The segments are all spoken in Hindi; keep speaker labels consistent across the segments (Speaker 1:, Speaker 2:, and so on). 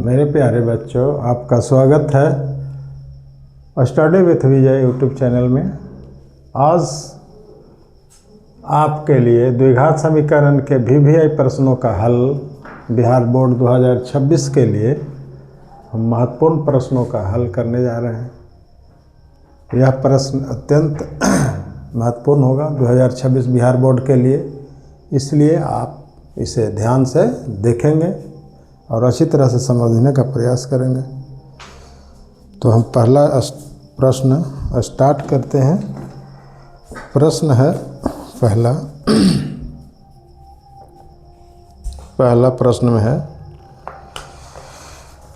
Speaker 1: मेरे प्यारे बच्चों, आपका स्वागत है study with Vijay YouTube channel में। आज आपके लिए द्विघात समीकरण के वीवीआई प्रश्नों का हल बिहार बोर्ड 2026 के लिए हम महत्वपूर्ण प्रश्नों का हल करने जा रहे हैं। यह प्रश्न अत्यंत महत्वपूर्ण होगा 2026 बिहार बोर्ड के लिए, इसलिए आप इसे ध्यान से देखेंगे और अच्छी तरह से समझने का प्रयास करेंगे। तो हम पहला प्रश्न स्टार्ट करते हैं। प्रश्न है पहला प्रश्न में है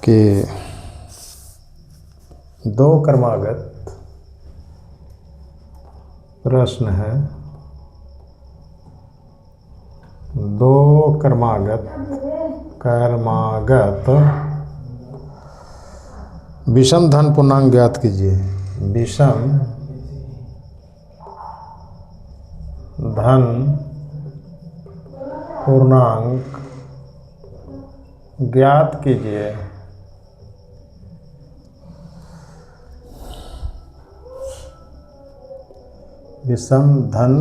Speaker 1: कि दो क्रमागत प्रश्न है। दो क्रमागत विषम धन पूर्णांक ज्ञात कीजिए। विषम धन पूर्णांक ज्ञात कीजिए। विषम धन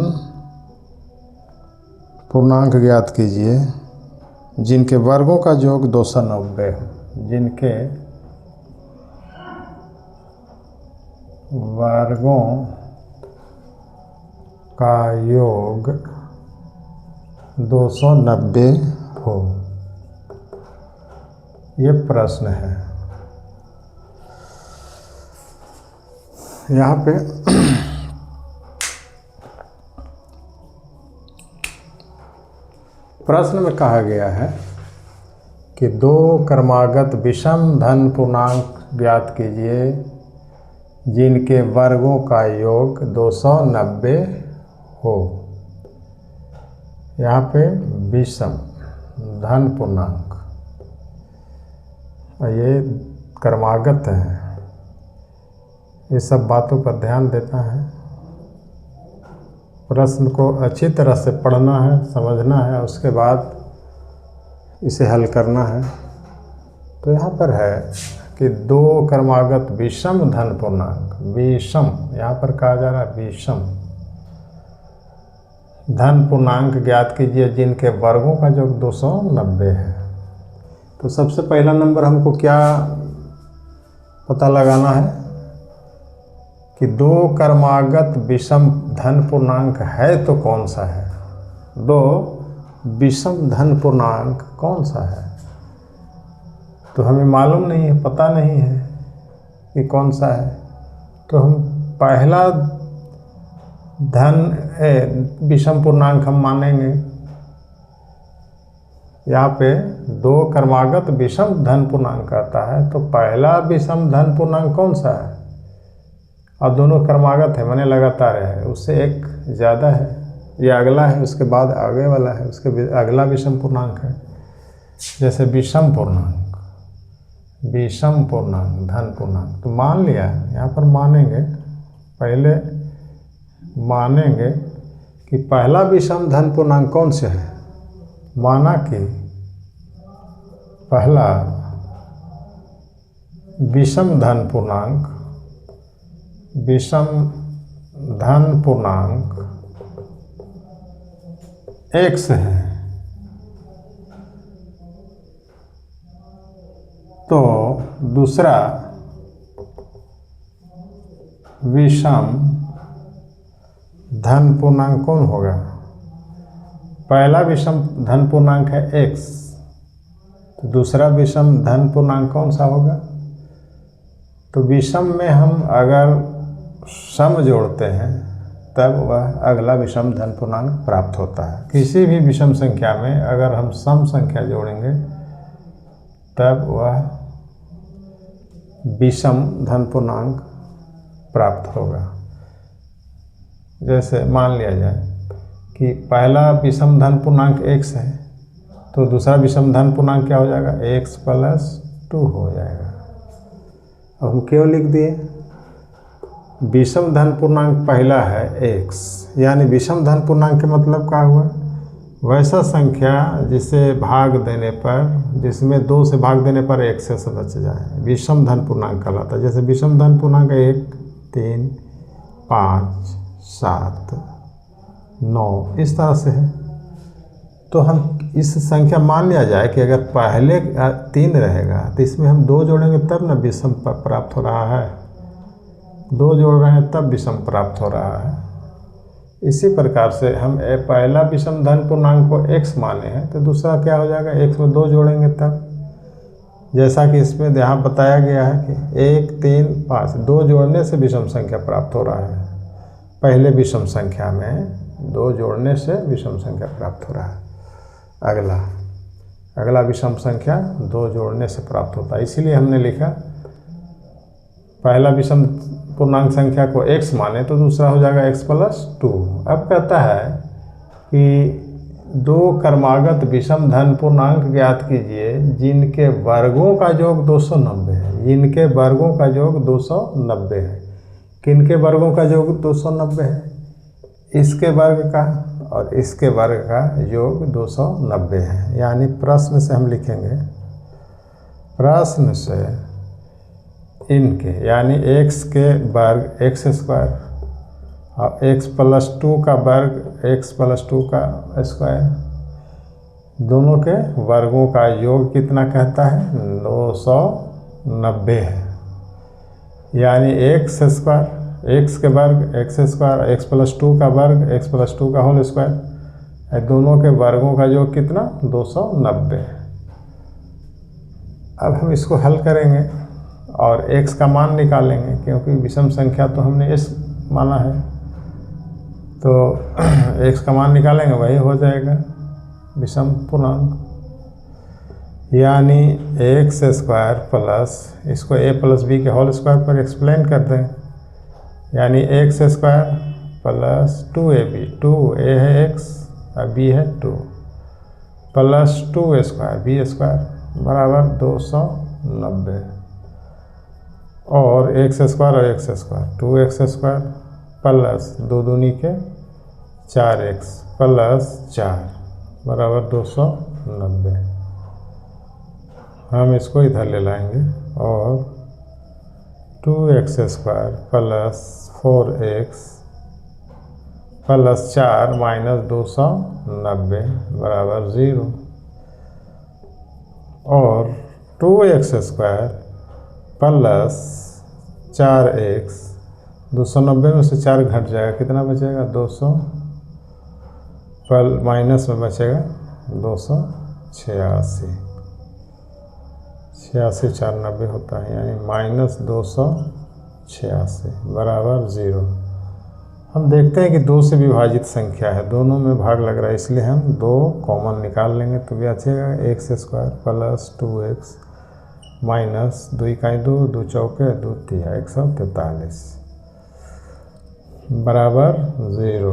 Speaker 1: पूर्णांक ज्ञात कीजिए जिनके वर्गों का योग 290 हो। जिनके वर्गों का योग 290 हो। ये प्रश्न है। यहाँ पे प्रश्न में कहा गया है कि दो क्रमागत विषम धन पूर्णांक ज्ञात कीजिए जिनके वर्गों का योग 290 हो। यहाँ पे विषम धन पूर्णांक ये क्रमागत है। ये सब बातों पर ध्यान देता है। प्रश्न को अच्छी तरह से पढ़ना है, समझना है, उसके बाद इसे हल करना है। तो यहाँ पर है कि दो क्रमागत विषम धन पूर्णांक, विषम यहाँ पर कहा जा रहा है विषम धन पूर्णांक ज्ञात कीजिए जिनके वर्गों का योग 290 है। तो सबसे पहला नंबर हमको क्या पता लगाना है कि दो क्रमागत विषम धन पूर्णांक है तो कौन सा है। दो विषम धन पूर्णांक कौन सा है तो हमें मालूम नहीं है, पता नहीं है कि कौन सा है। तो हम पहला विषम पूर्णांक हम मानेंगे। यहाँ पे दो क्रमागत विषम धन पूर्णांक आता है तो पहला विषम धन पूर्णांक कौन सा है। और दोनों क्रमागत है, माने लगातार है, उससे एक ज़्यादा है। ये अगला है, उसके बाद आगे वाला है, उसके अगला विषम पूर्णांक है। जैसे विषम पूर्णांक, विषम पूर्णांक धन पूर्णांक तो मान लिया। यहाँ पर मानेंगे, पहले मानेंगे कि पहला विषम धन पूर्णांक कौन से है। माना कि पहला विषम धन पूर्णांक, विषम धन पूर्णांक x है। तो दूसरा विषम धन पूर्णांक कौन होगा। पहला विषम धन पूर्णांक है x, तो दूसरा विषम धन पूर्णांक कौन सा होगा। तो विषम में हम अगर सम जोड़ते हैं तब वह अगला विषम धन पूर्णांक प्राप्त होता है। किसी भी विषम संख्या में अगर हम सम संख्या जोड़ेंगे तब वह विषम धन पूर्णांक प्राप्त होगा। जैसे मान लिया जाए कि पहला विषम धन पूर्णांक x है तो दूसरा विषम धन पूर्णांक क्या हो जाएगा, x + 2 हो जाएगा। अब हम क्यों लिख दिए, विषम धन पूर्णांक पहला है x, यानी विषम धन पूर्णांक के मतलब क्या हुआ वैसा संख्या जिसे भाग देने पर, जिसमें 2 से भाग देने पर एक शेष बच जाए, विषम धन पूर्णांक कहलाता है। जैसे विषम धन पूर्णांक 1, 3, 5, 7, 9 इस तरह से है। तो हम इस संख्या मान लिया जाए कि अगर पहले 3 रहेगा तो इसमें हम 2 जोड़ेंगे तब ना विषम प्राप्त हो रहा है, 2 जोड़ रहे हैं तब विषम प्राप्त हो रहा है। इसी प्रकार से हम पहला विषम धन पूर्णांक को x माने हैं तो दूसरा क्या हो जाएगा, x में 2 जोड़ेंगे तब, जैसा कि इसमें यहाँ बताया गया है कि 1, 3, 5 2 जोड़ने से विषम संख्या प्राप्त हो रहा है। पहले विषम संख्या में 2 जोड़ने से विषम संख्या प्राप्त हो रहा है। अगला विषम संख्या 2 जोड़ने से प्राप्त होता है। इसीलिए हमने लिखा पहला विषम पूर्णांक संख्या को x माने तो दूसरा हो जाएगा x + 2। अब कहता है कि 2 क्रमागत विषम धन पूर्णांक ज्ञात कीजिए जिनके वर्गों का योग 290 है। जिनके वर्गों का योग 290 है। किनके वर्गों का योग 290 है? इसके वर्ग का और इसके वर्ग का योग 290 है। यानी प्रश्न से हम लिखेंगे, प्रश्न से इनके यानी x के वर्ग x² और x + 2 का वर्ग x + 2 का स्क्वायर, दोनों के वर्गों का योग कितना कहता है? 290 है। यानी x² x के वर्ग x² x + 2 का वर्ग x + 2 का होल स्क्वायर, दोनों के वर्गों का योग कितना? 290। अब हम इसको हल करेंगे और x का मान निकालेंगे, क्योंकि विषम संख्या तो हमने s माना है, तो x का मान निकालेंगे, वही हो जाएगा विषम पूर्णांक। यानी x² प्लस, इसको a + b के होल स्क्वायर पर एक्सप्लेन कर दें, यानी x² प्लस 2ab, 2a है x और b है 2, प्लस 2a² b² बराबर 290 और x² और x² 2x² प्लस 2 दूनी के 4x प्लस 4 बराबर 290। हम इसको इधर ले लाएंगे और 2x² plus 4x plus 4 minus 290 बराबर 0 और 2x² प्लस 4x, 290 में से 4 घट जाएगा, कितना बचेगा? 200 माइनस में बचेगा 286, 86 4 90 होता है, यानी माइनस 286 बराबर 0। हम देखते हैं कि 2 से विभाजित संख्या है, दोनों में भाग लग रहा है, इसलिए हम 2 कॉमन निकाल लेंगे तो बचेगा x² प्लस 2x माइनस 2 इकाई 2, 2 चौके 2 तिया 143 बराबर 0।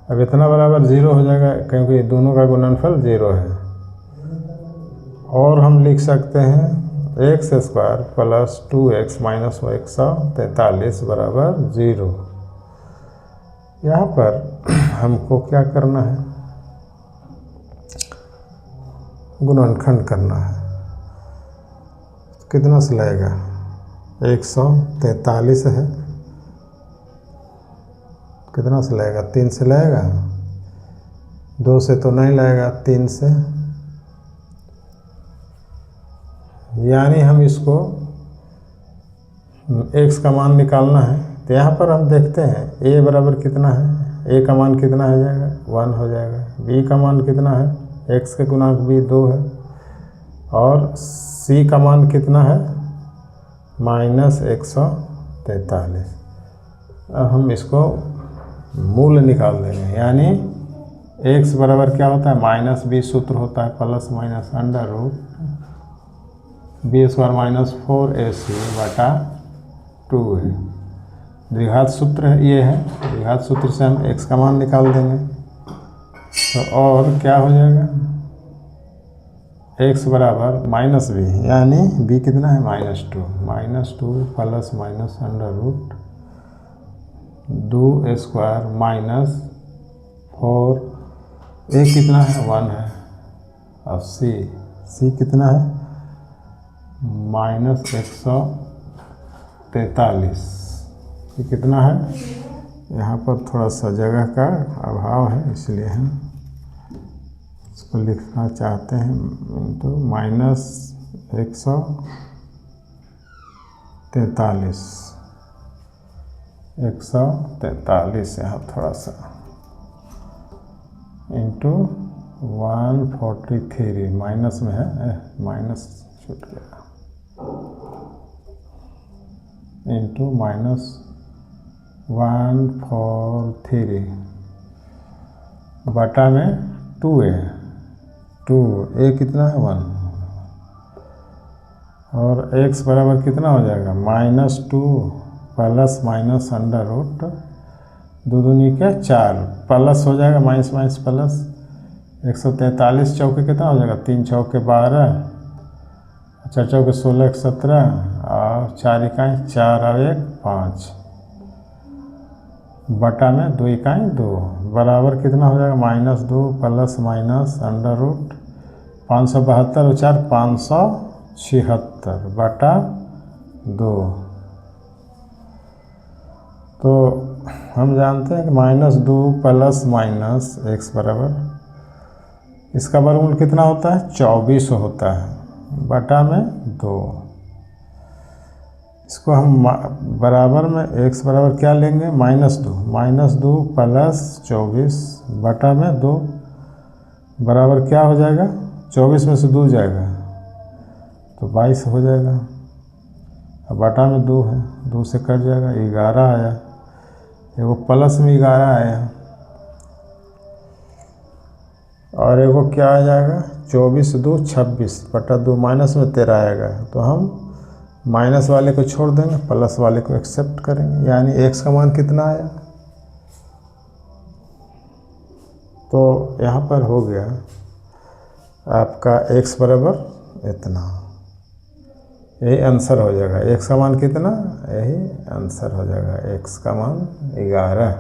Speaker 1: अब इतना बराबर 0 हो जाएगा क्योंकि दोनों का गुणनफल 0 है। और हम लिख सकते हैं x² प्लस 2x माइनस 143 बराबर 0। यहाँ पर हमको क्या करना है? गुणनखंड करना है। कितना से लगेगा? 143 है, कितना से लगेगा? 3 से लगेगा, 2 से तो नहीं लगेगा, 3 से। यानी हम इसको x का मान निकालना है, तो यहाँ पर हम देखते हैं a बराबर कितना है, a का मान कितना हो जाएगा? 1 हो जाएगा। b का मान कितना है? x के गुणांक b 2 है और c का मान कितना है? माइनस 143। अब हम इसको मूल निकाल देंगे, यानी x बराबर क्या होता है? माइनस b सूत्र होता है plus minus under root b² minus 4ac बटा 2 है। द्विघात सूत्र है, ये है द्विघात सूत्र से हम x का मान निकाल देंगे, तो और क्या हो जाएगा? x बराबर माइनस b, यानी b कितना है? -2 plus minus under root 2a² minus 4 a कितना है 1 है, और सी कितना है -143। ये कितना है, यहाँ पर थोड़ा सा जगह का अभाव है इसलिए हम इसको लिखना चाहते हैं इंटू -143, 143 यहाँ थोड़ा सा इंटू 143 माइनस में है, माइनस छूट गया, इंटू -143 बटा में 2a कितना है 1, और x बराबर कितना हो जाएगा -2 प्लस माइनस अंडर रूट 2 दूनी के 4 प्लस हो जाएगा, माइनस माइनस प्लस 143 चौके कितना हो जाएगा 3 चौके 12, 4 चौके 16 1 17 और 4 इकाई 4 और 1 5 बटा में 2 इकाई 2 बराबर कितना हो जाएगा -2 प्लस माइनस अंडर रूट 572 और 4 576 बटा 2। तो हम जानते हैं कि -2 प्लस माइनस x बराबर, इसका वर्गमूल कितना होता है 24 होता है बटा में 2। इसको हम बराबर में x बराबर क्या लेंगे -2 प्लस 24 बटा में 2 बराबर क्या हो जाएगा 24 में से 2 जाएगा तो 22 हो जाएगा, अब बटा में 2 है, 2 से कट जाएगा 11 आया, एगो प्लस में 11 आया और एगो क्या आ जाएगा 24 2 26 बटा 2 माइनस में 13 आएगा, तो हम माइनस वाले को छोड़ देंगे, प्लस वाले को एक्सेप्ट करेंगे, यानी x का मान कितना आया। तो यहाँ पर हो गया आपका x बराबर इतना, यही आंसर हो जाएगा। x का मान कितना, यही आंसर हो जाएगा, x का मान 11।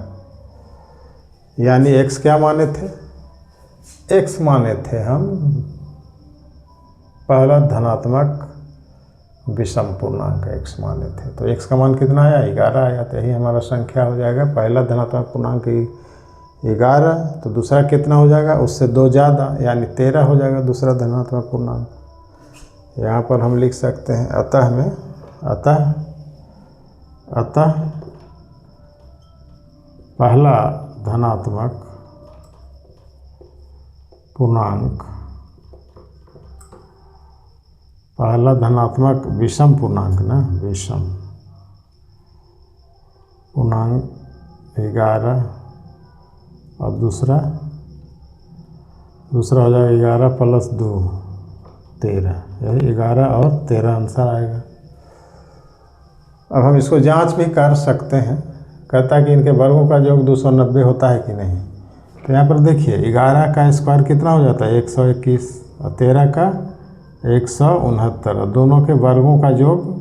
Speaker 1: यानी x क्या माने थे, x माने थे हम पहला धनात्मक विषम पूर्णांक x माने थे, तो x का मान कितना आया 11 आया, तो यही हमारा संख्या हो जाएगा। पहला धनात्मक पूर्णांक 11, तो दूसरा कितना हो जाएगा उससे 2 ज़्यादा यानी 13 हो जाएगा दूसरा धनात्मक पूर्णांक। यहाँ पर हम लिख सकते हैं अतः पहला धनात्मक पूर्णांक, पहला धनात्मक विषम पूर्णांक ना, विषम पूर्णांक 11 और दूसरा हो जाएगा 11 प्लस 2 13, यही 11 और 13 आंसर आएगा। अब हम इसको जांच भी कर सकते हैं, कहता है कि इनके वर्गों का योग 290 होता है कि नहीं। तो यहाँ पर देखिए 11 का स्क्वायर कितना हो जाता है 121 और 13 का 169, और दोनों के वर्गों का योग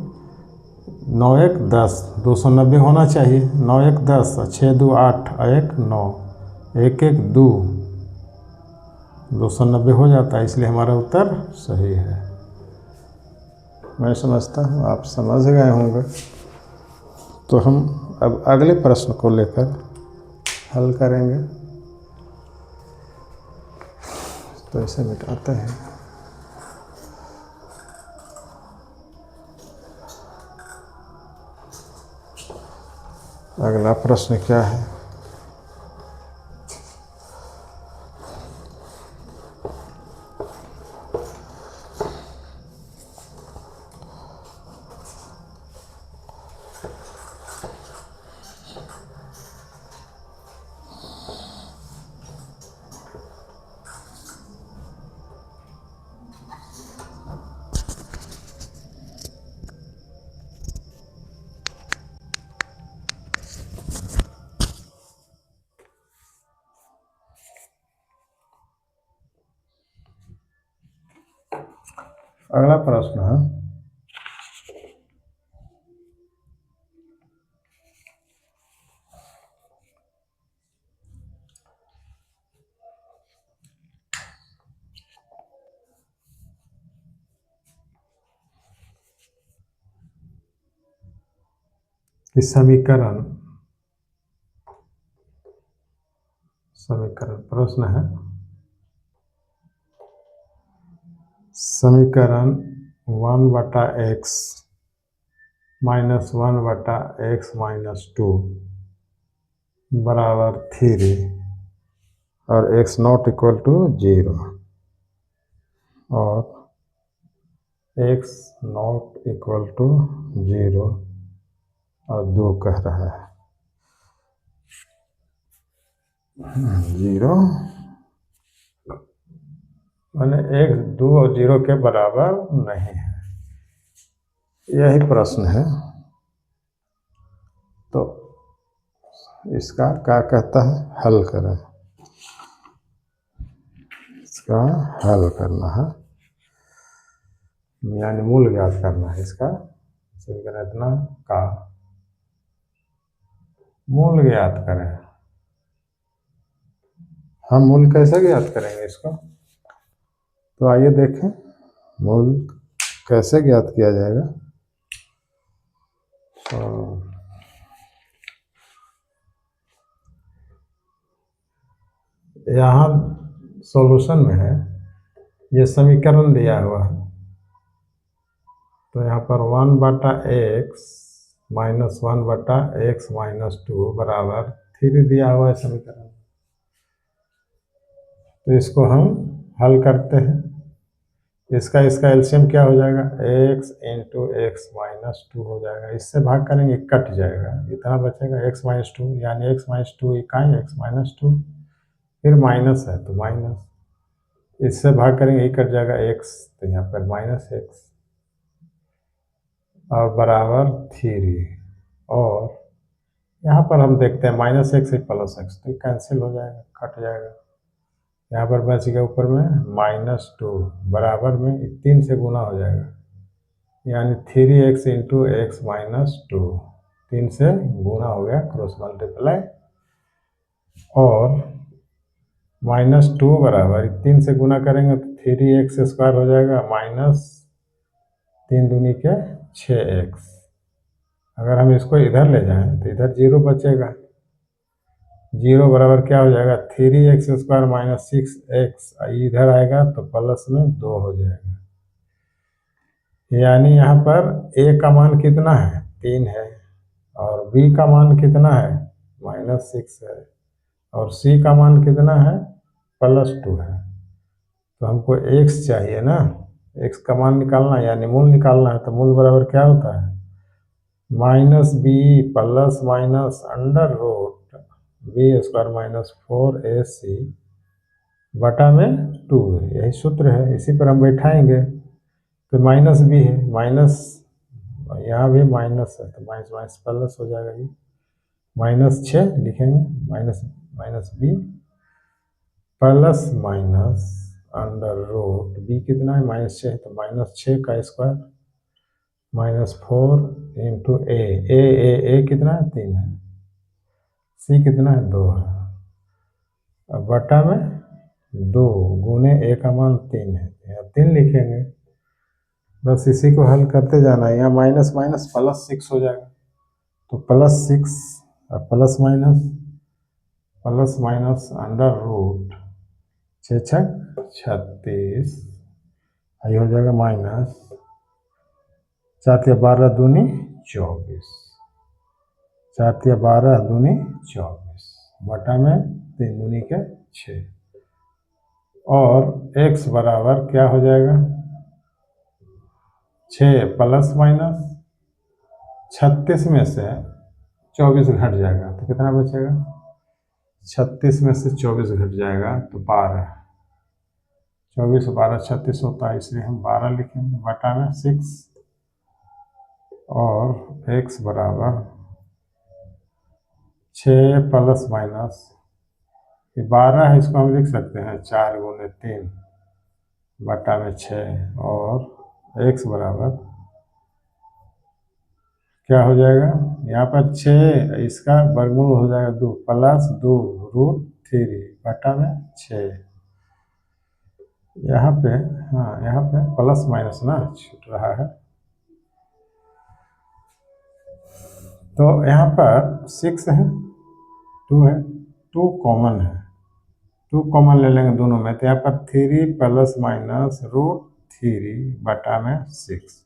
Speaker 1: 9 1 10, 290 होना चाहिए। 9 1 10 और 6 2 8 और 1 9, 1 1 2, 290 हो जाता है, इसलिए हमारा उत्तर सही है। मैं समझता हूँ आप समझ गए होंगे। तो हम अब अगले प्रश्न को लेकर हल करेंगे। तो इसे मिटाते हैं। अगला प्रश्न क्या है, अगला प्रश्न है कि समीकरण प्रश्न है, समीकरण 1/x -1/x-2 बराबर 3 और x नॉट इक्वल टू 0 और x नॉट इक्वल टू 0 और 2 कह रहा है। 0 माने x 2 और 0 के बराबर नहीं है, यही प्रश्न है। तो इसका क्या कहता है, हल करें। इसका हल करना है, यानी मूल ज्ञात करना है। इसका समीकरण का मूल ज्ञात करें। हम मूल कैसे ज्ञात करेंगे इसको, तो आइए देखें मूल कैसे ज्ञात किया जाएगा। तो यहाँ सॉल्यूशन में है, ये समीकरण दिया हुआ है, तो यहाँ पर 1/x -1/x-2 बराबर 3 दिया हुआ है समीकरण। तो इसको हम हल करते हैं। इसका एलसीएम क्या हो जाएगा, x × x-2 हो जाएगा। इससे भाग करेंगे कट जाएगा, इतना बचेगा x-2, यानी x-2 इकाई x-2, फिर माइनस है तो माइनस, इससे भाग करेंगे ये कट जाएगा x, तो यहाँ पर -x और बराबर 3। और यहाँ पर हम देखते हैं -x से +x, तो कैंसिल हो जाएगा, कट जाएगा। यहाँ पर बच गया ऊपर में -2 बराबर में 3 से गुना हो जाएगा, यानी 3x × x-2, 3 से गुना हो गया, क्रॉस मल्टीप्लाई। और -2 बराबर 3 से गुना करेंगे तो 3x² हो जाएगा, -3 दूनी के 6x। अगर हम इसको इधर ले जाएं तो इधर 0 बचेगा, 0 बराबर क्या हो जाएगा, 3x² - 6x, इधर आएगा तो प्लस में 2 हो जाएगा। यानी यहाँ पर a का मान कितना है, 3 है, और b का मान कितना है, -6 है, और c का मान कितना है, +2 है। तो हमको x चाहिए ना, x का मान निकालना है, यानी मूल निकालना है। तो मूल बराबर क्या होता है, -b ±√b² - 4ac बटा में 2 है, यही सूत्र है, इसी पर हम बैठाएंगे। तो -b है, माइनस यहाँ भी माइनस है, तो माइनस प्लस हो जाएगा, ये -6 लिखेंगे, -b ± b कितना है, -6 है, तो -6 का स्क्वायर -4 × a कितना है, 3 है, c कितना है, 2 है, अब बटा में 2 गुने a का मान 3 है, यहाँ 3 लिखेंगे। बस इसी को हल करते जाना है। यहाँ माइनस माइनस +6 हो जाएगा, तो +6 और प्लस माइनस √6 36, ये हो जाएगा -4 × 12 दूनी 24, 4 × 12 दूनी 24 बटा में 3 दूनी के 6। और x बराबर क्या हो जाएगा, 6 ± 36 में से 24 घट जाएगा तो कितना बचेगा, 36 में से 24 घट जाएगा तो 12, 24 12 36 होता है, इसलिए हम 12 लिखेंगे बटा में 6। और x बराबर 6 ± 12 है, इसको हम लिख सकते हैं 4 × 3 बटा में 6। और x बराबर क्या हो जाएगा, यहाँ पर 6, इसका वर्गमूल हो जाएगा 2 + 2√3 बटा में 6। यहाँ पे हाँ, यहाँ पे प्लस माइनस ना छूट रहा है, तो यहाँ पर 6 है, 2 है, 2 कॉमन है, 2 कॉमन ले लेंगे दोनों में, तो यहाँ पर 3 प्लस माइनस √3 बटा में 6,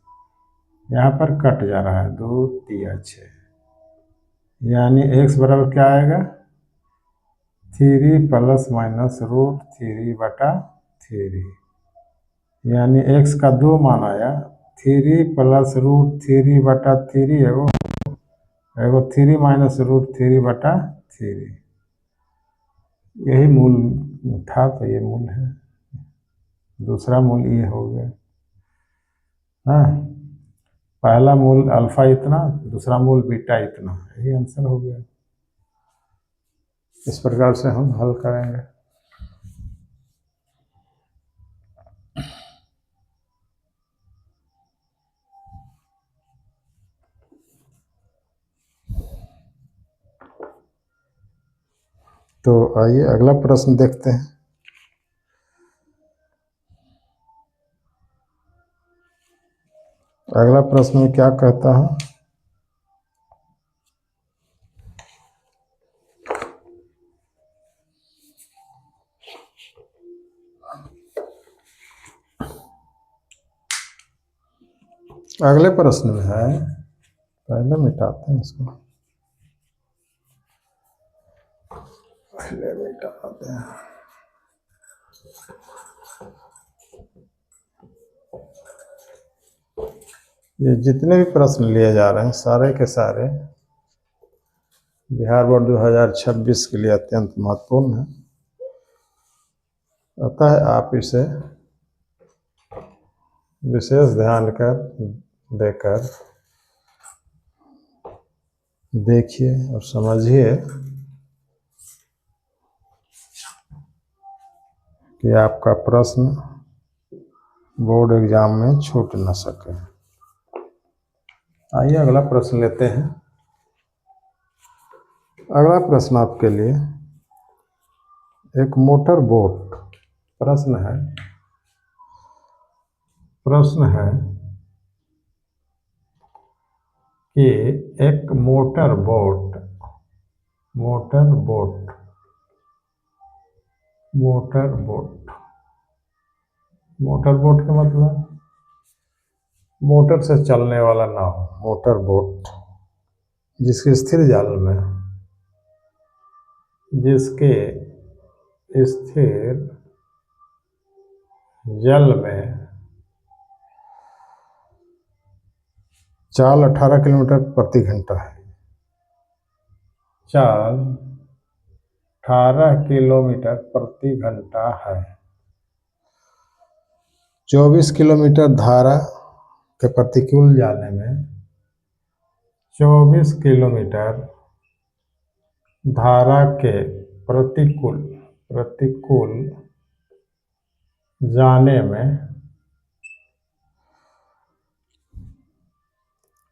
Speaker 1: यहाँ पर कट जा रहा है, 2 3 6, यानी x बराबर क्या आएगा, 3 प्लस माइनस √3 बटा 3, यानी x का 2 मान आया, 3 प्लस √3 बटा 3 एगो 3 माइनस √3 बटा 3, यही मूल था, तो ये मूल है, दूसरा मूल ये हो गया। हाँ, पहला मूल अल्फा इतना, दूसरा मूल बीटा इतना, यही आंसर हो गया। इस प्रकार से हम हल करेंगे। तो आइए अगला प्रश्न देखते हैं। अगला प्रश्न में क्या कहता है, अगले प्रश्न में है, पहले मिटाते हैं इसको, पहले मिटाते हैं। ये जितने भी प्रश्न लिए जा रहे हैं सारे के सारे बिहार बोर्ड 2026 के लिए अत्यंत महत्वपूर्ण है, अतः आप इसे विशेष ध्यान देकर देखिए और समझिए कि आपका प्रश्न बोर्ड एग्जाम में छूट न सके। आइए अगला प्रश्न लेते हैं। अगला प्रश्न आपके लिए एक मोटर बोट प्रश्न है कि एक मोटर बोट का मतलब मोटर से चलने वाला नाव, मोटर बोट, जिसके स्थिर जल में चाल 18 किलोमीटर प्रति घंटा है। चाल 18 किलोमीटर प्रति घंटा है। 24 किलोमीटर धारा के प्रतिकूल जाने में 24 किलोमीटर धारा के प्रतिकूल जाने में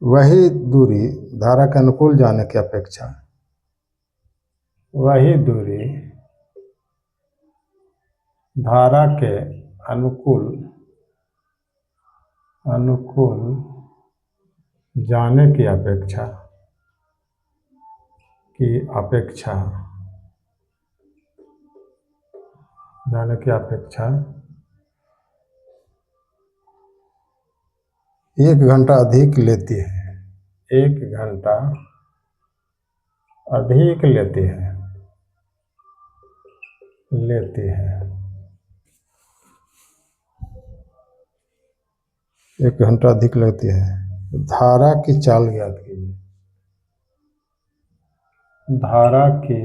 Speaker 1: वही दूरी धारा के अनुकूल जाने की अपेक्षा, वही दूरी धारा के अनुकूल जाने की अपेक्षा एक घंटा अधिक लेती है। 1 घंटा अधिक लेती है। 1 घंटा अधिक लगती है। धारा की चाल ज्ञात कीजिए। धारा की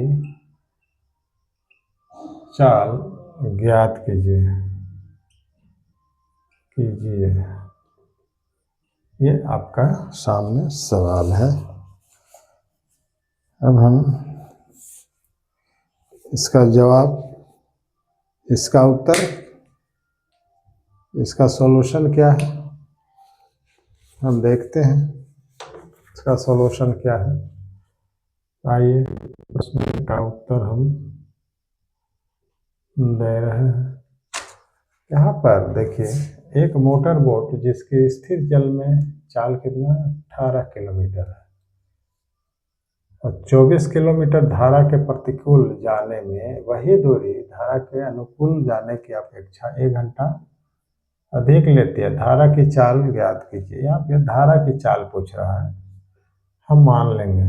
Speaker 1: चाल ज्ञात कीजिए। ये आपका सामने सवाल है। अब हम इसका जवाब, इसका उत्तर, इसका सॉल्यूशन क्या है हम देखते हैं। इसका सॉल्यूशन क्या है, आइए प्रश्न का उत्तर हम दे रहे हैं। यहाँ पर देखिए, एक मोटर बोट जिसके स्थिर जल में चाल कितना है, 18 किलोमीटर है। और 24 किलोमीटर धारा के प्रतिकूल जाने में वही दूरी धारा के अनुकूल जाने की अपेक्षा 1 घंटा अधिक लेती है। धारा की चाल ज्ञात कीजिए। यहाँ पे धारा की चाल पूछ रहा है, हम मान लेंगे,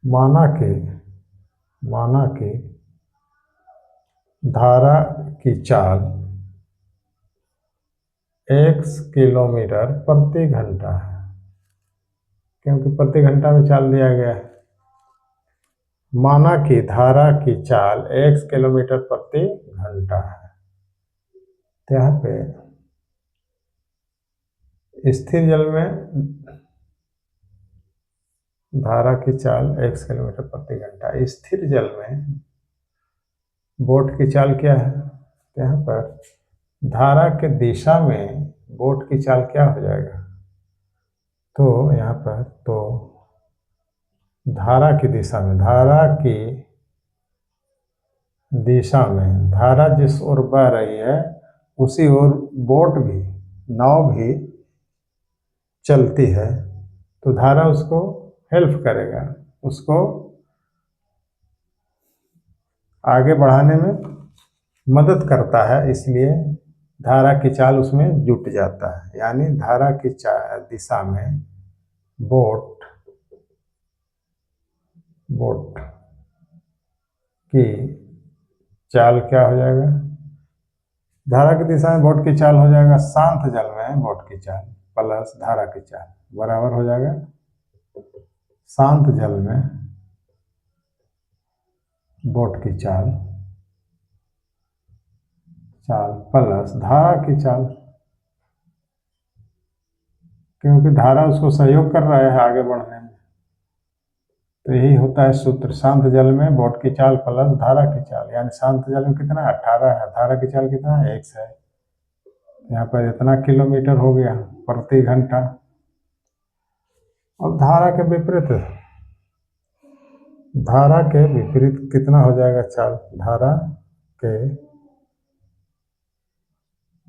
Speaker 1: माना कि धारा की चाल x किलोमीटर प्रति घंटा है, क्योंकि प्रति घंटा में चाल दिया गया है। माना कि धारा की चाल x किलोमीटर प्रति घंटा है, तो यहाँ पे स्थिर जल में धारा की चाल x किलोमीटर प्रति घंटा, स्थिर जल में बोट की चाल क्या है? तो यहाँ पर धारा के दिशा में बोट की चाल क्या हो जाएगा? तो यहाँ पर तो धारा की दिशा में, धारा जिस ओर बह रही है उसी ओर बोट भी, नाव भी चलती है, तो धारा उसको हेल्प करेगा, उसको आगे बढ़ाने में मदद करता है, इसलिए धारा की चाल उसमें जुट जाता है। यानी धारा की दिशा में बोट की चाल क्या हो जाएगा? धारा की दिशा में बोट की चाल हो जाएगा शांत जल में बोट की चाल प्लस धारा की चाल बराबर हो जाएगा शांत जल में बोट की चाल प्लस धारा की चाल, क्योंकि धारा उसको सहयोग कर रहा है आगे बढ़ने में। तो यही होता है सूत्र, शांत जल में बोट की चाल प्लस धारा की चाल। यानी शांत जल में कितना है? 18 है, धारा की चाल कितना है? x है। यहाँ पर इतना किलोमीटर हो गया प्रति घंटा। अब धारा के विपरीत कितना हो जाएगा चाल? धारा के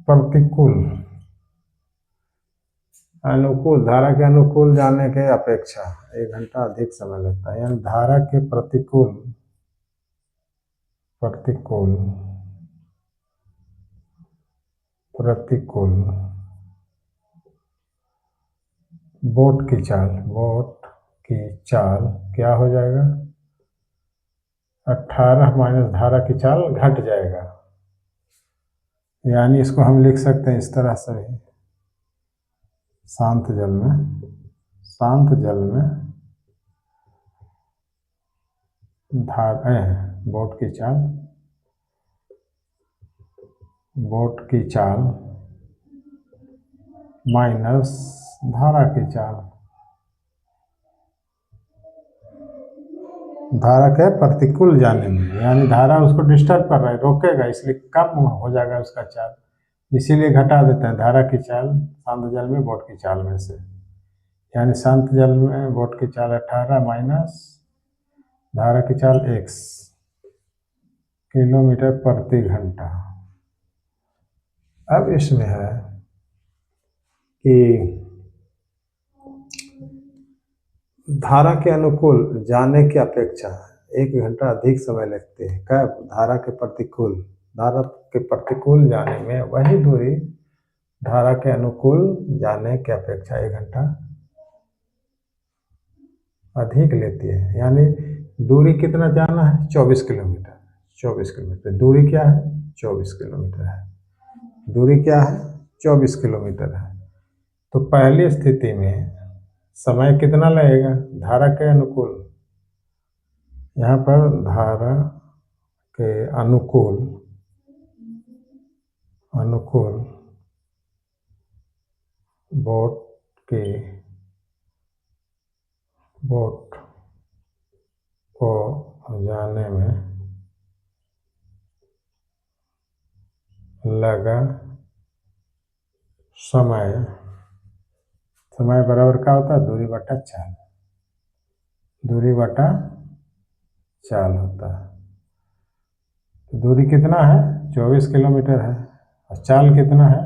Speaker 1: प्रतिकूल अनुकूल, धारा के अनुकूल जाने के अपेक्षा 1 घंटा अधिक समय लगता है। यानी धारा के प्रतिकूल बोट की चाल क्या हो जाएगा? 18 माइनस धारा की चाल घट जाएगा। यानी इसको हम लिख सकते हैं इस तरह से भी, शांत जल में बोट की चाल माइनस धारा की चाल, धारा के प्रतिकूल जाने में, यानी धारा उसको डिस्टर्ब कर रहा है, रोकेगा, इसलिए कम हो जाएगा उसका चाल, इसीलिए घटा देते हैं धारा की चाल शांत जल में बोट की चाल में से। यानी शांत जल में बोट की चाल 18 माइनस धारा की चाल x किलोमीटर प्रति घंटा। अब इसमें है कि धारा के अनुकूल जाने की अपेक्षा 1 घंटा अधिक समय लगते हैं। कब? धारा के प्रतिकूल जाने में वही दूरी धारा के अनुकूल जाने की अपेक्षा 1 घंटा अधिक लेती है। यानी दूरी कितना जाना है? 24 किलोमीटर। दूरी क्या है? 24 किलोमीटर है। दूरी क्या है? 24 किलोमीटर है। तो पहली स्थिति में समय कितना लगेगा? धारा के अनुकूल, यहाँ पर धारा के अनुकूल बोट को जाने में लगा समय बराबर क्या होता है? दूरी बटा चाल होता है। तो दूरी कितना है? 24 किलोमीटर है। और चाल कितना है?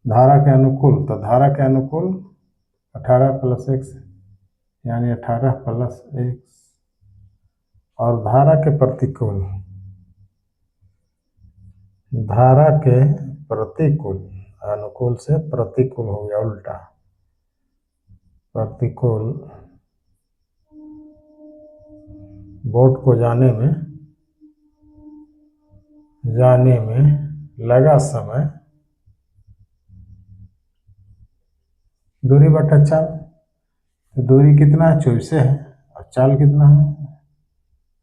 Speaker 1: धारा के अनुकूल, तो धारा के अनुकूल 18 प्लस x यानी 18 प्लस x, और धारा के प्रतिकूल, धारा के प्रतिकूल, अनुकूल से प्रतिकूल हो गया उल्टा, प्रतिकूल बोट को जाने में लगा समय, दूरी बटा चाल, तो दूरी कितना है 24 है, और चाल कितना है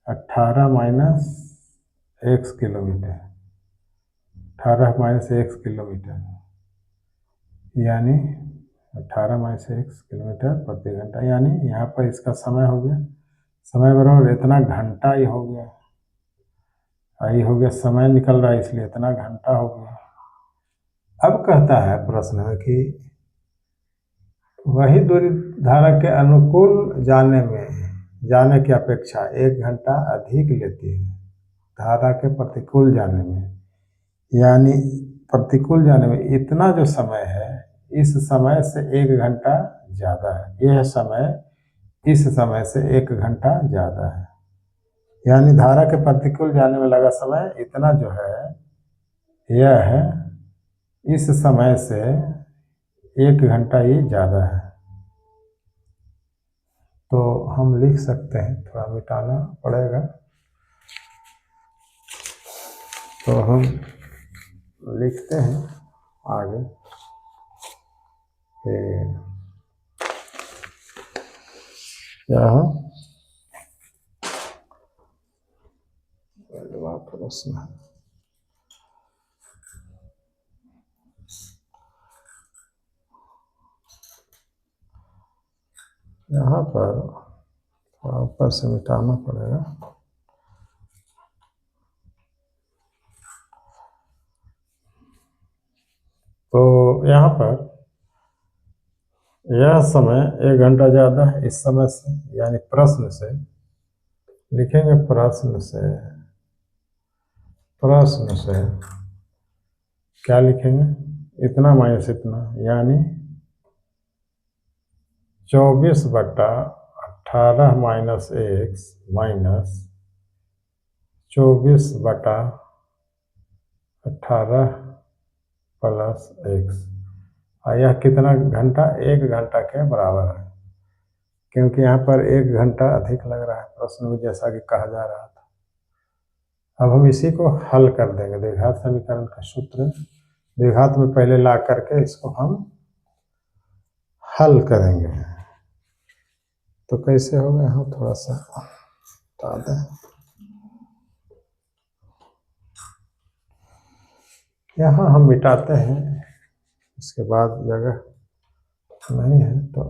Speaker 1: 18 minus x kilometre, 18 minus x kilometre, यानी 18 माइनस x किलोमीटर प्रति घंटा, यानी यहाँ पर इसका समय हो गया, समय बराबर इतना घंटा ही हो गया, आई हो गया, समय निकल रहा है इसलिए इतना घंटा हो गया। अब कहता है प्रश्न में कि वही दूरी धारा के अनुकूल जाने की अपेक्षा 1 घंटा अधिक लेती है धारा के प्रतिकूल जाने में, यानी प्रतिकूल जाने में इतना जो समय है इस समय से 1 घंटा ज़्यादा है, यह समय इस समय से 1 घंटा ज़्यादा है, यानी धारा के प्रतिकूल जाने में लगा समय इतना जो है यह है इस समय से 1 घंटा ही ज़्यादा है। तो हम लिख सकते हैं, थोड़ा मिटाना पड़ेगा, तो हम लिखते हैं आगे कि क्या है प्रश्न, यहाँ पर थोड़ा ऊपर से मिटाना पड़ेगा, तो यहाँ पर यह समय 1 घंटा ज़्यादा है इस समय से, यानी प्रश्न से लिखेंगे, प्रश्न से क्या लिखेंगे, इतना माइनस इतना, यानी 24/18 minus x minus 24/18 plus x, और यह कितना घंटा 1 घंटा के बराबर है, क्योंकि यहाँ पर 1 घंटा अधिक लग रहा है प्रश्न में, जैसा कि कहा जा रहा था। अब हम इसी को हल कर देंगे, द्विघात समीकरण का सूत्र द्विघात में पहले ला करके इसको हम हल करेंगे। तो कैसे होगा, यहाँ थोड़ा सा बता दें, यहाँ हम मिटाते हैं, इसके बाद जगह नहीं है तो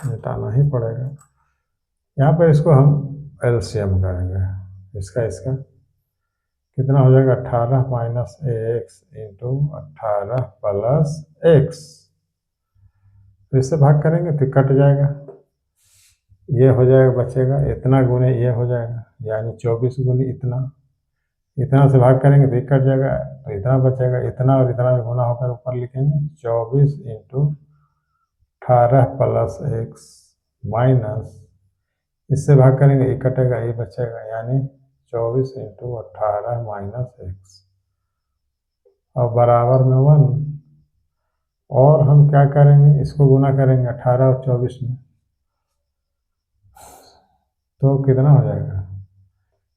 Speaker 1: मिटाना ही पड़ेगा। यहाँ पर इसको हम एलसीएम करेंगे, इसका कितना हो जाएगा 18 minus x into 18 plus x, तो इससे भाग करेंगे तो कट जाएगा, ये हो जाएगा, बचेगा इतना गुने ये हो जाएगा, यानी 24 गुने इतना से भाग करेंगे तो कट जाएगा, तो इतना बचेगा, इतना और इतना में गुना होकर ऊपर लिखेंगे 24 इंटू 18 प्लस एक्स माइनस, इससे भाग करेंगे ये कटेगा, ये बचेगा, यानी 24 इंटू 18 माइनस एक्स, और बराबर में 1, और हम क्या करेंगे, इसको गुना करेंगे 18 और 24 में, तो कितना हो जाएगा,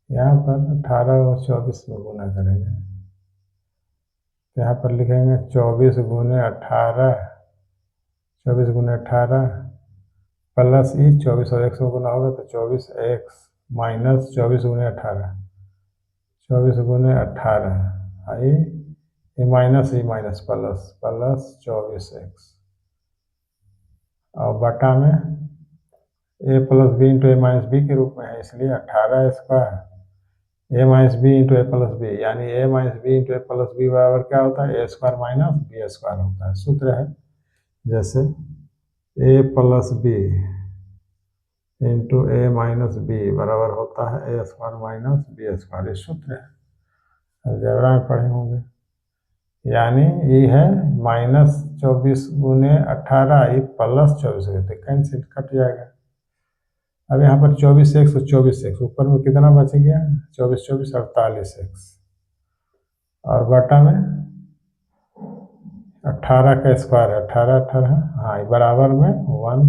Speaker 1: यहाँ पर 18 और 24 में गुना करेंगे, तो यहाँ पर लिखेंगे 24 गुने 18, 24 गुने 18 प्लस 24 और x में गुना होगा तो 24x माइनस 24 गुने 18, 24 गुने 18 आई, ये माइनस प्लस 24x, और बटा में a प्लस b into a minus b के रूप में है, इसलिए 18 square a minus b into a plus b, यानी a minus b into a plus b बराबर क्या होता है, a square minus b square होता है। सूत्र है जैसे a plus b into a minus b बराबर होता है a square minus b square, ये सूत्र है, अलजेब्रा में पढ़े होंगे। यानी ये है -24 गुने 18 ये प्लस 24 होते कैंसिल कट जाएगा, अब यहाँ पर 24x और 24x, ऊपर में कितना बच गया, 24 24 48x, और बटा में 18 का स्क्वायर है, 18 18, हाँ बराबर में 1,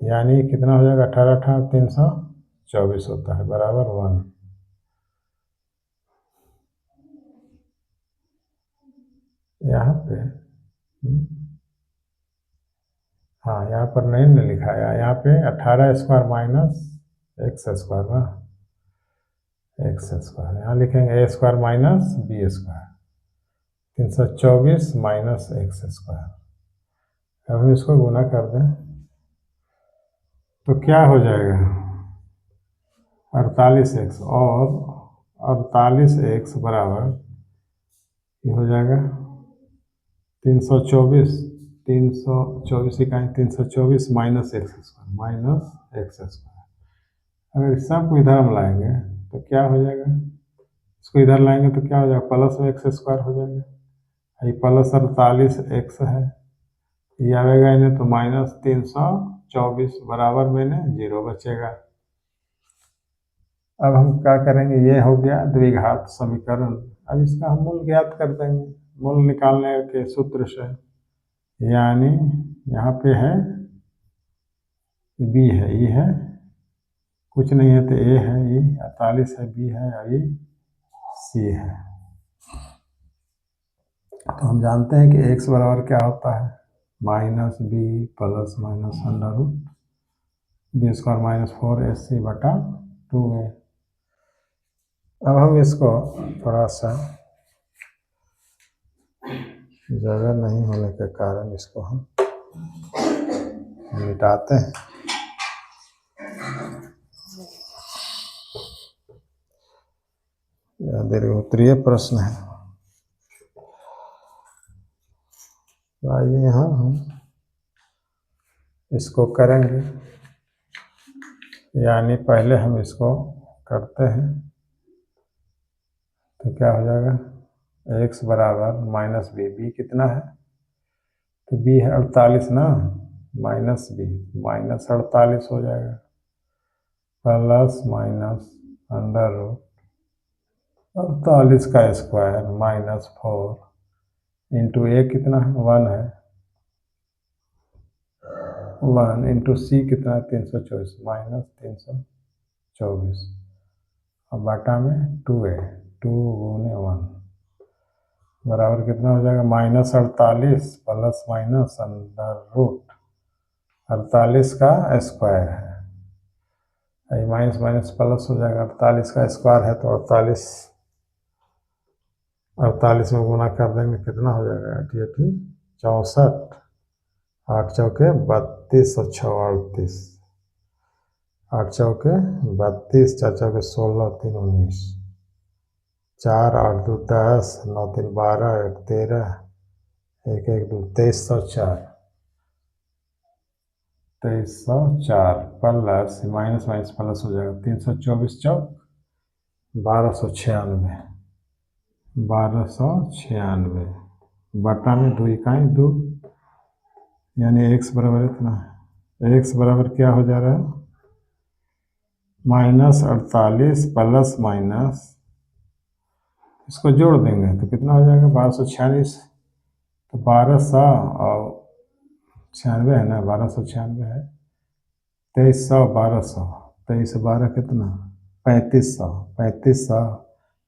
Speaker 1: यानी कितना हो जाएगा, 18 18 324 होता है, बराबर 1। यहाँ पे हाँ यहाँ पर नहीं न लिखा है, यहाँ पे 18 स्क्वायर माइनस एक्स स्क्वायर ना, एक्स स्क्वायर, यहाँ लिखेंगे a square minus b square, 324 minus x square. अब हम इसको गुना कर दें तो क्या हो जाएगा, 48x और 48x बराबर ये हो जाएगा 324, 324 इकाई 324 minus x square, minus x square. अगर इस सबको इधर हम लाएंगे तो क्या हो जाएगा, इसको इधर लाएंगे तो क्या हो जाएगा, प्लस में एक्स स्क्वायर हो जाएगा, ये प्लस 48x है, ये आएगा इन्हें तो माइनस 324, बराबर में ने 0 बचेगा। अब हम क्या करेंगे, ये हो गया द्विघात समीकरण। अब इसका हम मूल ज्ञात कर देंगे, मूल निकालने के सूत्र से, यानी यहाँ पे है b है, e है, कुछ नहीं है तो a है, e 48 है, b है, e c है। तो हम जानते हैं कि x बराबर क्या होता है, minus b plus minus under root b square minus 4ac बटा 2a। अब हम इसको थोड़ा सा जगह नहीं होने के कारण इसको हम मिटाते हैं। यह दीर्घोत्तरीय प्रश्न है, तो आइए यहाँ हम इसको करेंगे, यानी पहले हम इसको करते हैं तो क्या हो जाएगा, x बराबर माइनस बी कितना है, तो b है 48 ना, माइनस b माइनस 48 हो जाएगा, प्लस माइनस अंडर रूट 48 का स्क्वायर माइनस 4 इंटू ए कितना है, 1 है, 1 इंटू सी कितना है 324 माइनस 324, और बाटा में 2a, 2 गुने 1 बराबर कितना हो जाएगा, minus 48 plus minus under root 48 का स्क्वायर है, माइनस माइनस प्लस हो जाएगा, 48 का स्क्वायर है तो 48 में गुना कर देंगे, कितना हो जाएगा, 64, 8 चौके 32 और 6 38, 8 चौके 32, 4 चौके 16, 3 19, 4 8 2 10, 9 3 12, 1 13, 1 1 2 2304, 2304 प्लस माइनस माइनस प्लस हो जाएगा, 324 चौक 1296, 1296 बटा में 2 इकाई 2, यानी x बराबर इतना है, x बराबर क्या हो जा रहा है, माइनस 48 प्लस माइनस, इसको जोड़ देंगे तो कितना हो जाएगा, 1296, तो 1200 और 96 है ना, 1296 है, 2300 1200, 23 12 कितना 3500, 3500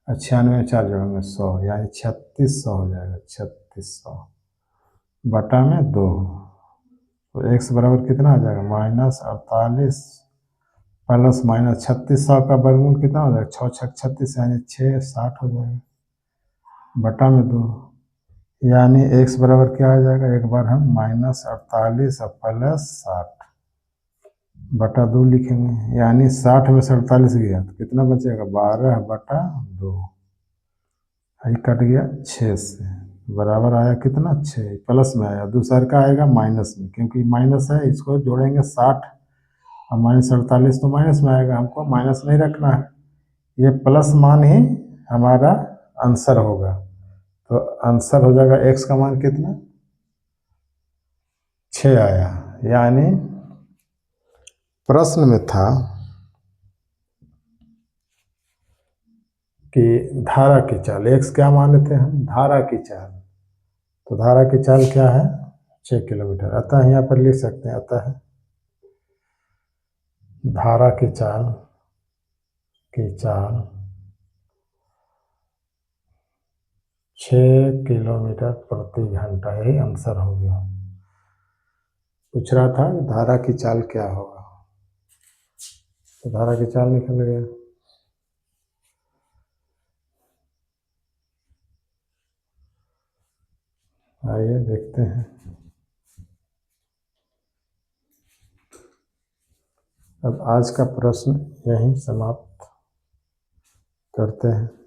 Speaker 1: और 96 4 जोड़ेंगे 100, यानी 3600 हो जाएगा, 3600 बटा में 2, तो x बराबर कितना आ जाएगा, माइनस 48 प्लस माइनस 3600 का वर्गमूल कितना हो जाएगा, 6 6 36, यानी 6 60 हो जाएगा, बटा में 2, यानी x बराबर क्या आ जाएगा, एक बार हम माइनस 48 और प्लस 60 बटा 2 लिखेंगे, यानी 60 में से 48 गया तो कितना बचेगा, 12 बटा 2, यही कट गया 6 से, बराबर आया कितना, 6 प्लस में आया, दूसरा का आएगा माइनस में, क्योंकि माइनस है, इसको जोड़ेंगे 60 और माइनस 48 तो माइनस में आएगा, हमको माइनस नहीं रखना है, ये प्लस मान ही हमारा आंसर होगा, तो आंसर हो जाएगा x का मान कितना, 6 आया, यानी प्रश्न में था कि धारा की चाल, एक्स क्या माने थे हम, धारा की चाल। तो धारा की चाल क्या है, 6 किलोमीटर। अतः यहाँ पर लिख सकते हैं, अतः धारा की चाल 6 किलोमीटर प्रति घंटा, यही आंसर हो गया। पूछ रहा था धारा की चाल क्या होगा, तो धारा की चाल निकल गया। आइए देखते हैं। अब आज का प्रश्न यहीं समाप्त करते हैं।